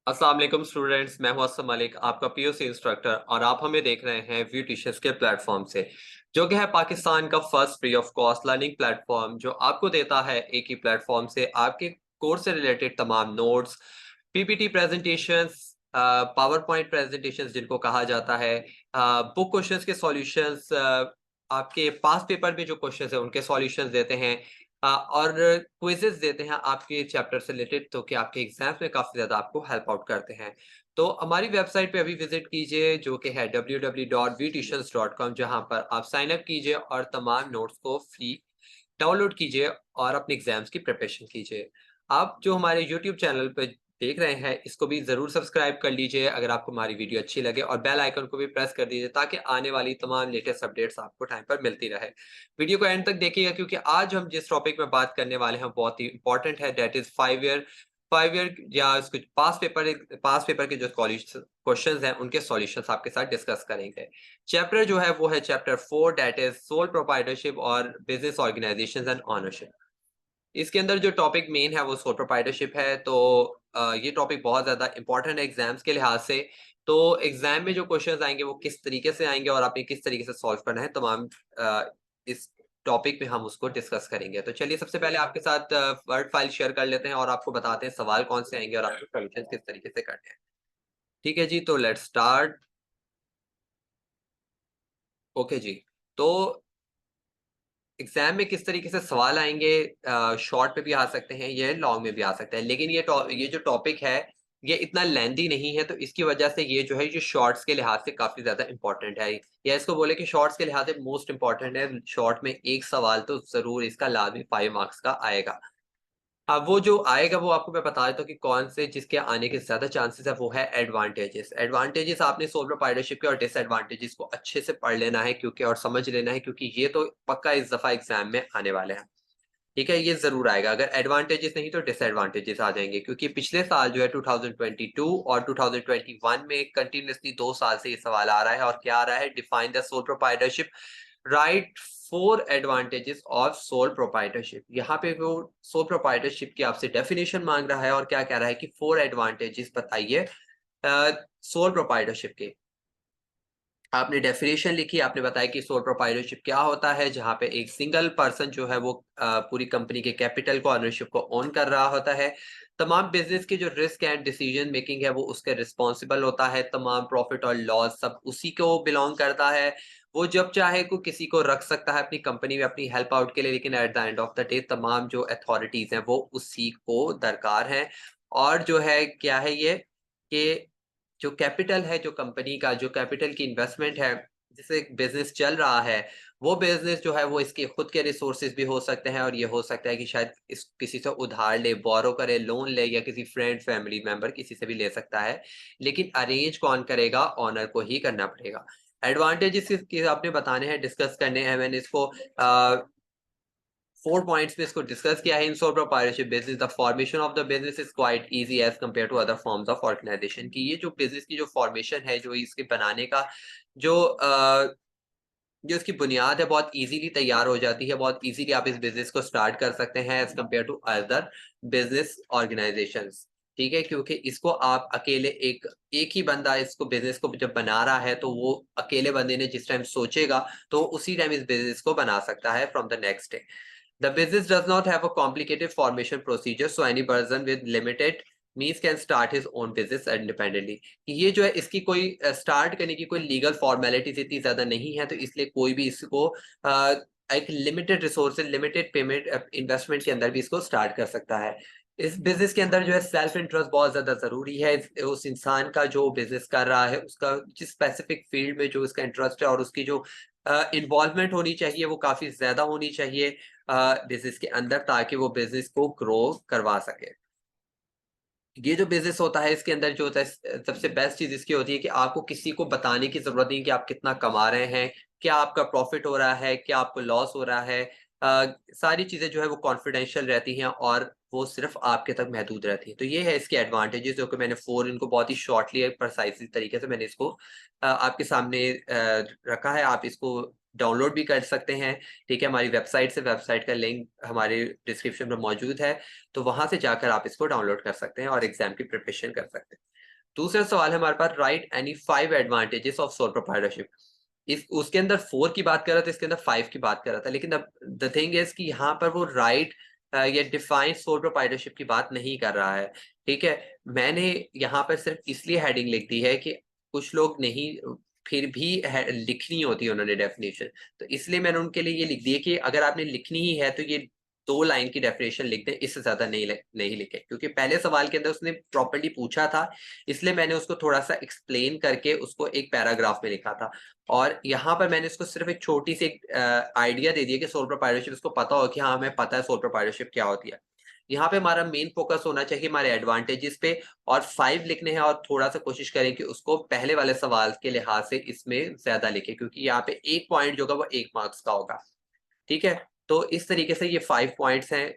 अस्सलाम वालेकुम स्टूडेंट्स, मैं हूं असलम मलिक, आपका पीओसी इंस्ट्रक्टर। और आप हमें देख रहे हैं व्यू टीचर्स के प्लेटफॉर्म से, जो कि है पाकिस्तान का first free of cost learning platform, जो आपको देता है एक ही प्लेटफॉर्म से आपके कोर्स से रिलेटेड तमाम notes, PPT presentations, power point presentations जिनको कहा जाता है, बुक क्वेश्चंस के सॉल्यूशंस, आपके पास पेपर में जो क्वेश्चंस है उनके सॉल्यूशंस देते हैं, और क्विज़ेज़ देते हैं आपके चैप्टर से रिलेटेड, तो कि आपके एग्ज़ाम्स में काफ़ी ज़्यादा आपको हेल्प आउट करते हैं। तो हमारी वेबसाइट पे अभी विज़िट कीजिए, जो कि है www.vtuitions.com, जहाँ पर आप साइन अप कीजिए और तमाम नोट्स को फ्री डाउनलोड कीजिए और अपने एग्ज़ाम्स की प्रिपरेशन कीजिए। आप जो हमारे यूट्यूब चैनल पे देख रहे हैं, इसको भी ज़रूर सब्सक्राइब कर लीजिए अगर आपको हमारी वीडियो अच्छी लगे, और बेल आइकन को भी प्रेस कर दीजिए ताकि आने वाली तमाम लेटेस्ट अपडेट्स आपको टाइम पर मिलती रहे। वीडियो को एंड तक देखिएगा, क्योंकि आज हम जिस टॉपिक में बात करने वाले हैं बहुत ही इंपॉर्टेंट है, दैट इज़ 5 ईयर या उसके पास पेपर के जो कॉलेज क्वेश्चंस हैं उनके सॉल्यूशंस आपके साथ डिस्कस करेंगे। चैप्टर जो है वो है chapter 4, that is sole proprietorship और बिज़नेस ऑर्गेनाइजेशंस एंड ओनरशिप। इसके अंदर जो टॉपिक मेन है वो सोल प्रोप्राइटरशिप है। तो ये टॉपिक बहुत ज़्यादा इंपॉर्टेंट है एग्जाम्स के लिहाज से। तो एग्जाम में जो क्वेश्चंस आएंगे वो किस तरीके से आएंगे और आपने किस तरीके से सॉल्व करना है, तमाम इस टॉपिक में हम उसको डिस्कस करेंगे। तो चलिए सबसे पहले आपके साथ वर्ड फाइल शेयर कर लेते हैं और आपको बताते हैं सवाल कौन से आएंगे और आपको सोल्यूशन किस तरीके से करने हैं। ठीक है जी, तो लेट्स स्टार्ट। ओके जी। तो एग्जाम में किस तरीके से सवाल आएँगे, शॉर्ट में भी आ सकते हैं, ये लॉन्ग में भी आ सकते हैं। लेकिन ये जो टॉपिक है, ये इतना लेंथी नहीं है, तो इसकी वजह से ये जो है, ये शॉर्ट्स के लिहाज से काफ़ी ज़्यादा इम्पोर्टेंट है। या इसको बोले कि शॉर्ट्स के लिहाज से मोस्ट इम्पोर्टेंट है। शॉर्ट में एक सवाल तो ज़रूर इसका लाज़मी 5 मार्क्स का आएगा। अब वो जो आएगा वो आपको मैं बता देता हूँ कि कौन से जिसके आने के ज़्यादा चांसेस है, वो है एडवांटेजेस। एडवांटेजेस आपने सोल प्रोप्राइटरशिप के और डिसएडवांटेजेस को अच्छे से पढ़ लेना है, क्योंकि और समझ लेना है, क्योंकि ये तो पक्का इस दफ़ा एग्ज़ाम में आने वाले हैं। ठीक है? ये ज़रूर आएगा। अगर एडवांटेजेस नहीं तो डिसएडवांटेजेस आ जाएँगे, क्योंकि पिछले साल जो है 2022 और 2021 में कंटीन्यूअसली 2 साल से ये सवाल आ रहा है, और क्या आ रहा है, define the sole proprietorship, right 4 advantages of sole proprietorship. यहाँ पे वो सोल प्रोप्राइटरशिप की आपसे डेफिनिशन माँग रहा है और क्या कह रहा है कि 4 एडवांटेजेस बताइए सोल प्रोप्राइटरशिप के। आपने डेफिनेशन लिखी, आपने बताया कि सोल प्रोप्राइटरशिप क्या होता है, जहाँ पे एक सिंगल पर्सन जो है वो पूरी कंपनी के कैपिटल को, ओनरशिप को ओन कर रहा होता है। तमाम बिज़नेस की जो रिस्क एंड डिसीजन मेकिंग है वो उसके रिस्पॉन्सिबल होता है। तमाम प्रॉफिट और लॉस सब उसी को बिलॉन्ग करता है। वो जब चाहे को किसी को रख सकता है अपनी कंपनी में अपनी हेल्प आउट के लिए, लेकिन at the end of the day तमाम जो अथॉरिटीज़ हैं वो उसी को दरकार हैं। और जो है क्या है ये, कि जो कैपिटल है, जो कंपनी का जो कैपिटल की इन्वेस्टमेंट है, जिससे एक बिज़नेस चल रहा है, वो बिज़नेस जो है वो इसके खुद के रिसोर्सेज़ भी हो सकते हैं, और ये हो सकता है कि शायद इस किसी से उधार ले, बोरो करे, लोन ले, या किसी फ्रेंड, फैमिली मेंबर किसी से भी ले सकता है। लेकिन अरेंज कौन करेगा? ओनर को ही करना पड़ेगा। एडवांटेजेस इसके आपने बताने हैं, डिस्कस करने हैं। मैंने इसको 4 पॉइंट्स में इसको डिस्कस किया है। In sole proprietorship business, the formation of the business is quite easy as compare to other forms of organization, कि ये जो बिज़नेस की जो फॉर्मेशन है, जो इसके बनाने का जो जो इसकी बुनियाद है, बहुत ईज़िली तैयार हो जाती है। बहुत ईज़िली आप इस बिज़नेस को स्टार्ट कर सकते हैं as compare to other business organisations. ठीक है? क्योंकि इसको आप अकेले एक एक ही बंदा इसको बिज़नेस को जब बना रहा है, तो वो अकेले बंदे ने जिस टाइम सोचेगा, तो उसी टाइम इस बिज़नेस को बना सकता है from the next day. The business does not have a complicated formation procedure, so any person with limited means can start his own business independently। ये जो है इसकी कोई स्टार्ट करने की कोई लीगल फॉर्मेलिटीज इतनी ज्यादा नहीं है, तो इसलिए कोई भी इसको एक limited resources, limited payment investment के अंदर भी इसको स्टार्ट कर सकता है। इस बिजनेस के अंदर जो है सेल्फ इंटरेस्ट बहुत ज्यादा जरूरी है। उस इंसान का जो बिजनेस कर रहा है, उसका जिस स्पेसिफिक फील्ड में जो उसका इंटरेस्ट है, और उसकी जो इन्वॉल्वमेंट होनी चाहिए वो काफी ज्यादा होनी चाहिए बिज़नेस के अंदर, ताकि वो बिज़नेस को ग्रो करवा सके। ये जो बिज़नेस होता है, इसके अंदर जो होता है, सबसे बेस्ट चीज़ इसकी होती है कि आपको किसी को बताने की ज़रूरत नहीं कि आप कितना कमा रहे हैं, क्या आपका प्रॉफ़िट हो रहा है, क्या आपको लॉस हो रहा है। सारी चीज़ें जो है वो कॉन्फिडेंशियल रहती हैं, और वो सिर्फ़ आपके तक महदूद रहती हैं। तो ये है इसके एडवांटेजेज़, जो कि मैंने 4 इनको बहुत ही शॉर्टली प्रिसाइज़ली तरीके से मैंने इसको आपके सामने रखा है। आप इसको डाउनलोड भी कर सकते हैं। ठीक है? हमारी वेबसाइट से, वेबसाइट का लिंक हमारे डिस्क्रिप्शन में मौजूद है। तो वहाँ से जाकर आप इसको डाउनलोड कर सकते हैं और एग्ज़ाम की प्रिपरेशन कर सकते हैं। दूसरा सवाल है हमारे पास, write any 5 advantages of sole proprietorship. इस उसके अंदर 4 की बात कर रहा था, इसके अंदर 5 की बात कर रहा था, लेकिन अब द थिंग इज कि यहाँ पर वो राइट या डिफाइंड सोल प्रोप्राइटरशिप की बात नहीं कर रहा है। ठीक है, मैंने यहाँ पर सिर्फ इसलिए हेडिंग लिख दी है कि कुछ लोग नहीं, फिर भी लिखनी होती है उन्होंने डेफिनेशन, तो इसलिए मैंने उनके लिए ये लिख दी है कि अगर आपने लिखनी ही है तो ये 2 लाइन की डेफिनेशन लिख दें, इससे ज्यादा नहीं लिखे, क्योंकि पहले सवाल के अंदर उसने प्रॉपर्ली पूछा था, इसलिए मैंने उसको थोड़ा सा एक्सप्लेन करके उसको एक पैराग्राफ में लिखा था। और यहाँ पर मैंने इसको सिर्फ एक छोटी सी आइडिया दे दिया कि सोल प्रोप्राइटरशिप, उसको पता हो कि हाँ हमें पता है सोल प्रोप्राइटरशिप क्या होती है। यहाँ पे हमारा मेन फोकस होना चाहिए हमारे एडवांटेजेस पे, और 5 लिखने हैं, और थोड़ा सा कोशिश करें कि उसको पहले वाले सवाल के लिहाज से इसमें ज्यादा लिखे, क्योंकि यहाँ पे एक पॉइंट जो होगा वो 1 मार्क्स का होगा। ठीक है, तो इस तरीके से ये 5 पॉइंट्स हैं।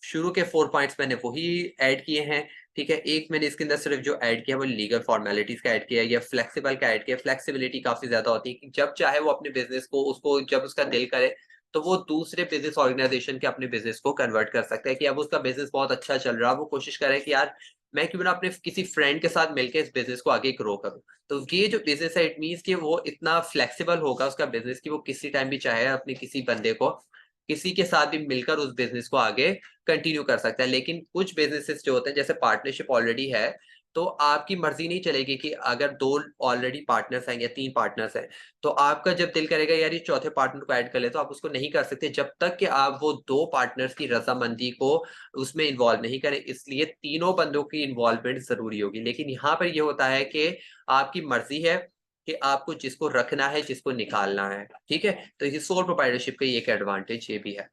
शुरू के 4 पॉइंट्स मैंने वही ऐड किए हैं। ठीक है, एक मैंने इसके अंदर सिर्फ जो ऐड किया वो लीगल फॉर्मेलिटीज का ऐड किया है, या फ्लेक्सिबल का ऐड किया। फ्लेक्सिबिलिटी काफी ज्यादा होती है कि जब चाहे वो अपने बिजनेस को, उसको जब उसका दिल करे तो वो दूसरे बिजनेस ऑर्गेनाइजेशन के अपने बिजनेस को कन्वर्ट कर सकता है, कि अब उसका बिजनेस बहुत अच्छा चल रहा है, वो कोशिश करे कि यार मैं क्यों ना अपने किसी फ्रेंड के साथ मिलकर इस बिजनेस को आगे ग्रो करूं। तो ये जो बिजनेस है, इट मीन्स कि वो इतना फ्लेक्सिबल होगा उसका बिजनेस, कि वो किसी टाइम भी चाहे अपने किसी बंदे को, किसी के साथ भी मिलकर उस बिजनेस को आगे कंटिन्यू कर सकता है। लेकिन कुछ बिजनेसेस जो होते हैं, जैसे पार्टनरशिप ऑलरेडी है, तो आपकी मर्जी नहीं चलेगी कि अगर 2 ऑलरेडी पार्टनर्स हैं या 3 पार्टनर्स हैं, तो आपका जब दिल करेगा यार ये चौथे पार्टनर को ऐड कर ले, तो आप उसको नहीं कर सकते जब तक कि आप वो 2 पार्टनर्स की रजामंदी को उसमें इन्वॉल्व नहीं करें। इसलिए तीनों बंदों की इन्वॉल्वमेंट जरूरी होगी। लेकिन यहाँ पर ये होता है कि आपकी मर्जी है कि आपको जिसको रखना है, जिसको निकालना है। ठीक है, तो ये सोल प्रोप्राइटरशिप का एक एडवांटेज ये भी है।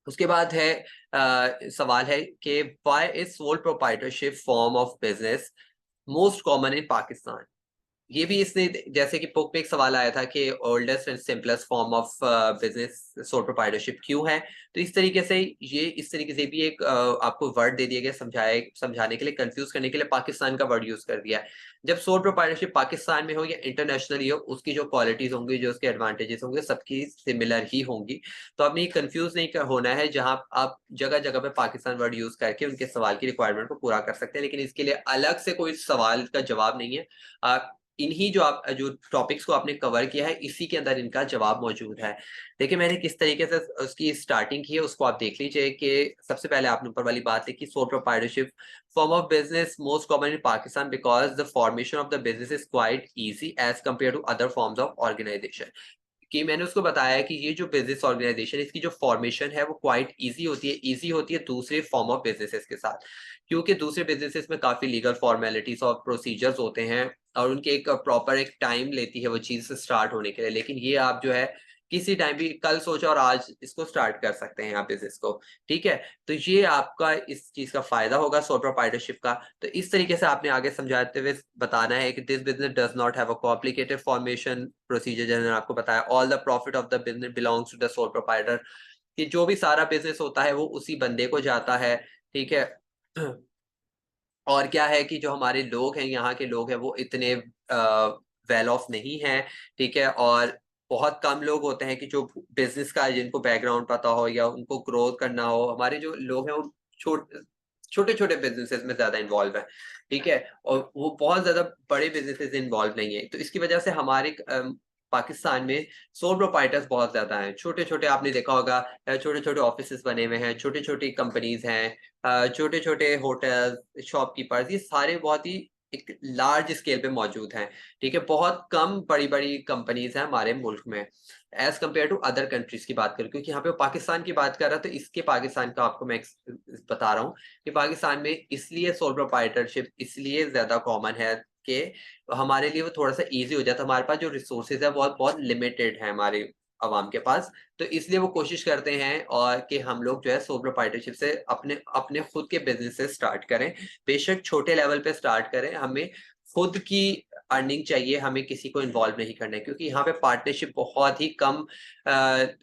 उसके बाद है सवाल है कि why is soul proprietorship form of business most common in Pakistan. ये भी इसने, जैसे कि बुक में एक सवाल आया था कि oldest and simplest form of business sole proprietorship क्यों है, तो इस तरीके से ये, इस तरीके से भी एक आपको वर्ड दे दिया गया समझाने के लिए, कंफ्यूज करने के लिए पाकिस्तान का वर्ड यूज कर दिया है। जब सोल प्रोप्राइटरशिप पाकिस्तान में हो या इंटरनेशनली हो, उसकी जो क्वालिटीज होंगी, जो उसके एडवांटेजेस होंगे, सबकी सिमिलर ही होंगी। तो आपने कंफ्यूज नहीं होना है, जहां आप जगह जगह पे पाकिस्तान वर्ड यूज करके उनके सवाल की रिक्वायरमेंट को पूरा कर सकते हैं, लेकिन इसके लिए अलग से कोई सवाल का जवाब नहीं है। आप इन्हीं जो टॉपिक्स को आपने कवर किया है, इसी के अंदर इनका जवाब मौजूद है। देखिए मैंने किस तरीके से उसकी स्टार्टिंग की है, उसको आप देख लीजिए। कि सबसे पहले आपने ऊपर वाली बात है कि sole proprietorship form of business most common in Pakistan because the formation of the business is quite easy as compare to other forms of organisation. कि मैंने उसको बताया कि ये जो बिजनेस ऑर्गेनाइजेशन, इसकी जो फॉर्मेशन है वो क्वाइट इजी होती है। इजी होती है दूसरे फॉर्म ऑफ बिजनेसेस के साथ, क्योंकि दूसरे बिजनेसेस में काफी लीगल फॉर्मेलिटीज और प्रोसीजर्स होते हैं, और उनके एक प्रॉपर एक टाइम लेती है वो चीज स्टार्ट होने के लिए। लेकिन ये आप जो है किसी टाइम भी कल सोचा और आज इसको स्टार्ट कर सकते हैं आप बिजनेस को। ठीक है, तो ये आपका इस चीज का फायदा होगा सोल प्रोप्राइटरशिप का। तो इस तरीके से आपने आगे समझाते हुए बताना है कि this business does not have a complicated formation procedure, जैसे मैंने आपको बताया। All the profit of the business belongs to the sole proprietor, कि जो भी सारा बिजनेस होता है वो उसी बंदे को जाता है। ठीक है, और क्या है कि जो हमारे लोग हैं, यहाँ के लोग हैं, वो इतने वेल ऑफ नहीं हैं। ठीक है, और बहुत कम लोग होते हैं कि जो बिजनेस का जिनको बैकग्राउंड पता हो या उनको ग्रोथ करना हो। हमारे जो लोग हैं वो छोटे छोटे बिजनेसेस में ज्यादा इन्वॉल्व है। ठीक है, और वो बहुत ज्यादा बड़े बिजनेसेस इन्वॉल्व नहीं है। तो इसकी वजह से हमारे पाकिस्तान में सोल प्रोप्राइटर्स बहुत ज्यादा हैं। छोटे छोटे आपने देखा होगा, छोटे छोटे ऑफिस बने हुए हैं, छोटी छोटी कंपनीज हैं, छोटे छोटे होटल, शॉपकीपर्स, ये सारे बहुत ही एक लार्ज स्केल पे मौजूद हैं। ठीक है, बहुत कम बड़ी बड़ी कंपनीज हैं हमारे मुल्क में as compare to other countries की बात करूं। क्योंकि यहाँ पे पाकिस्तान की बात कर रहा, तो इसके पाकिस्तान का आपको मैं बता रहा हूँ कि पाकिस्तान में इसलिए सोल प्रोप्राइटरशिप इसलिए ज्यादा कॉमन है कि हमारे लिए वो थोड़ा सा इजी हो जाता है। हमारे पास जो रिसोर्सेज है बहुत बहुत लिमिटेड है हमारे अवाम के पास। तो इसलिए वो कोशिश करते हैं और कि हम लोग जो है सोल प्रोप्राइटरशिप से अपने अपने खुद के बिजनेस से स्टार्ट करें। बेशक छोटे लेवल पे स्टार्ट करें, हमें खुद की अर्निंग चाहिए, हमें किसी को इन्वॉल्व नहीं करना है। क्योंकि यहाँ पे पार्टनरशिप बहुत ही कम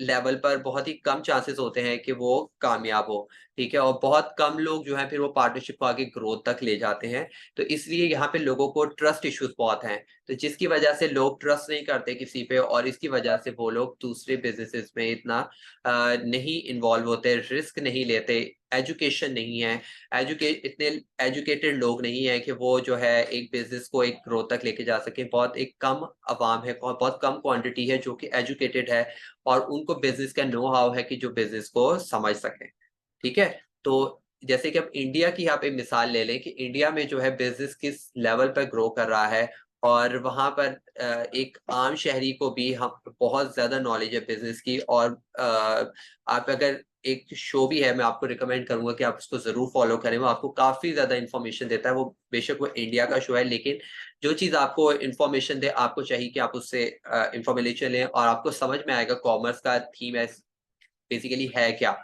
लेवल पर बहुत ही कम चांसेस होते हैं कि वो कामयाब हो। ठीक है, और बहुत कम लोग जो है फिर वो पार्टनरशिप को आगे ग्रोथ तक ले जाते हैं। तो इसलिए यहाँ पे लोगों को ट्रस्ट इश्यूज बहुत हैं, तो जिसकी वजह से लोग ट्रस्ट नहीं करते किसी पे, और इसकी वजह से वो लोग दूसरे बिजनेसेस में इतना नहीं इन्वॉल्व होते, रिस्क नहीं लेते, एजुकेशन नहीं है, इतने एजुकेटेड लोग नहीं है कि वो जो है एक बिजनेस को एक ग्रोथ तक लेके जा सके। बहुत एक कम अवाम है, बहुत कम क्वांटिटी है जो कि एजुकेटेड है और उनको बिजनेस का नो हाउ है कि जो बिजनेस को समझ सके। ठीक है, तो जैसे कि अब इंडिया की यहाँ पे मिसाल ले लें कि इंडिया में जो है बिजनेस किस लेवल पर ग्रो कर रहा है, और वहां पर एक आम शहरी को भी हम बहुत ज्यादा नॉलेज है बिजनेस की। और आप अगर एक शो भी है, मैं आपको रिकमेंड करूंगा कि आप उसको जरूर फॉलो करें, वो आपको काफी ज्यादा इन्फॉर्मेशन देता है। वो बेशक वो इंडिया का शो है, लेकिन जो चीज आपको इन्फॉर्मेशन दे, आपको चाहिए कि आप उससे इन्फॉर्मेशन लें और आपको समझ में आएगा कॉमर्स का थीम है बेसिकली है क्या।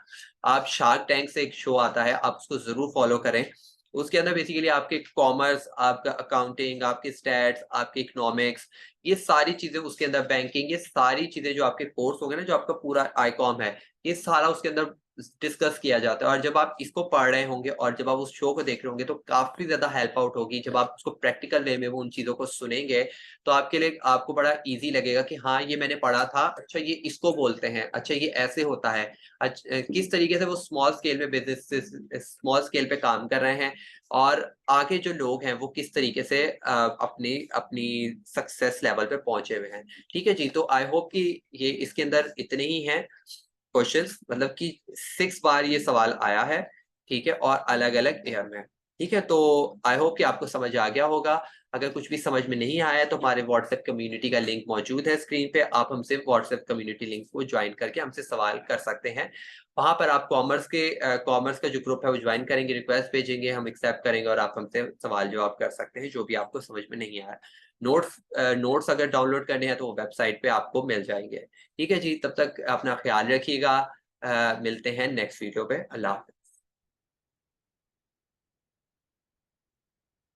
आप शार्क टैंक से एक शो आता है, आप उसको जरूर फॉलो करें। उसके अंदर बेसिकली आपके कॉमर्स, आपका अकाउंटिंग, आपके स्टैट्स, आपके इकोनॉमिक्स, ये सारी चीजें उसके अंदर, बैंकिंग, ये सारी चीजें जो आपके कोर्स होंगे ना, जो आपका पूरा आईकॉम है, ये सारा उसके अंदर डिस्कस किया जाता है। और जब आप इसको पढ़ रहे होंगे और जब आप उस शो को देख रहे होंगे तो काफी ज्यादा हेल्प आउट होगी। जब आप उसको प्रैक्टिकल वे में वो उन चीजों को सुनेंगे तो आपके लिए आपको बड़ा इजी लगेगा कि हाँ ये मैंने पढ़ा था, अच्छा ये इसको बोलते हैं, अच्छा ये ऐसे होता है। किस तरीके से वो स्मॉल स्केल में बिजनेस, स्मॉल स्केल पे काम कर रहे हैं, और आगे जो लोग हैं वो किस तरीके से अपनी अपनी सक्सेस लेवल पे पहुंचे हुए हैं। ठीक है जी, तो आई होप कि ये इसके अंदर इतने ही हैं क्वेश्चंस, मतलब कि 6 बार ये सवाल आया है। ठीक है, और अलग अलग ईयर में। ठीक है, तो आई होप कि आपको समझ आ गया होगा। अगर कुछ भी समझ में नहीं आया तो हमारे व्हाट्सएप कम्युनिटी का लिंक मौजूद है स्क्रीन पे, आप हमसे व्हाट्सएप कम्युनिटी लिंक को ज्वाइन करके हमसे सवाल कर सकते हैं। वहां पर आप कॉमर्स का जो ग्रुप है वो ज्वाइन करेंगे, रिक्वेस्ट भेजेंगे, हम एक्सेप्ट करेंगे और आप हमसे सवाल जवाब कर सकते हैं जो भी आपको समझ में नहीं आया। नोट्स अगर डाउनलोड करने हैं तो वो वेबसाइट पे आपको मिल जाएंगे। ठीक है जी, तब तक अपना ख्याल रखिएगा। मिलते हैं नेक्स्ट वीडियो पे। अल्लाह हाफ़िज़।